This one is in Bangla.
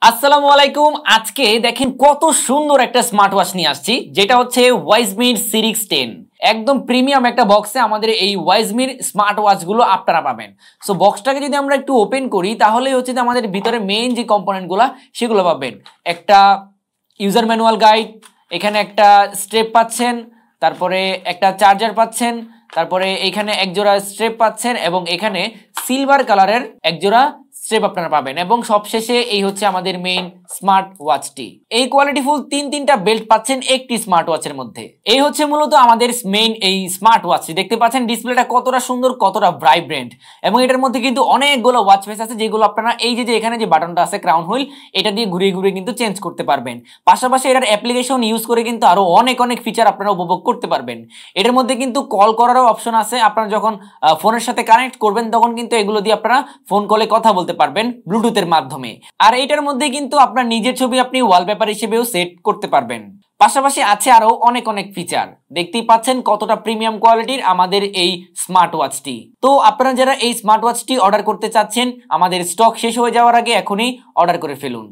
আসসালামু আলাইকুম। আজকে দেখেন কত সুন্দর একটা স্মার্ট ওয়াচ নিয়ে আসছি, যেটা হচ্ছে ওয়াইজমির সিরিক্স 10। একদম প্রিমিয়াম একটা বক্সে আমাদের এই ওয়াইজমির স্মার্ট ওয়াচ গুলো আপনারা পাবেন। সো বক্সটাকে যদি আমরা একটু ওপেন করি তাহলে হচ্ছে যে আমাদের ভিতরে মেইন যে কম্পোনেন্ট গুলা সেগুলো পাবেন। একটা ইউজার ম্যানুয়াল গাইড, এখানে একটা স্ট্রেপ পাচ্ছেন, তারপরে একটা চার্জার পাচ্ছেন, তারপরে এখানে একজোড়া স্ট্রেপ পাচ্ছেন এবং এখানে সিলভার কালারের একজোড়া স্ট্রেপ আপনারা পাবেন এবং সবশেষে এই হচ্ছে আমাদের মেইন স্মার্ট ওয়াচটি। এই কোয়ালিটিফুল তিনটা বেল্ট পাচ্ছেন একটি স্মার্ট ওয়াচের মধ্যে। এই হচ্ছে মূলত আমাদের মেইন এই স্মার্ট ওয়াচটি। দেখতে পাচ্ছেন ডিসপ্লেটা কতটা সুন্দর, কতটা ভাইব্রেন্ট, এবং এটার মধ্যে কিন্তু অনেকগুলো ওয়াচ ফেস আছে যেগুলো আপনারা এই যে এখানে যে বাটনটা আছে ক্রাউন হুইল, এটা দিয়ে ঘুরিয়ে ঘুরিয়ে কিন্তু চেঞ্জ করতে পারবেন। পাশাপাশি এটার অ্যাপ্লিকেশন ইউজ করে কিন্তু আরো অনেক ফিচার আপনারা উপভোগ করতে পারবেন। এটার মধ্যে কিন্তু কল করারও অপশন আছে। আপনারা যখন ফোনের সাথে কানেক্ট করবেন তখন কিন্তু এগুলো দিয়ে আপনারা ফোন কলে কথা বলতে পারবেন ব্লুটুথের মাধ্যমে। আর এইটার মধ্যে কিন্তু আপনার নিজের ছবি আপনি ওয়ালপেপার হিসেবেও সেট করতে পারবেন। পাশাপাশি আছে আরো অনেক ফিচার। দেখতেই পাচ্ছেন কতটা প্রিমিয়াম কোয়ালিটির আমাদের এই স্মার্ট ওয়াচটি। তো আপনারা যারা এই স্মার্ট ওয়াচটি অর্ডার করতে চাচ্ছেন, আমাদের স্টক শেষ হয়ে যাওয়ার আগে এখনই অর্ডার করে ফেলুন।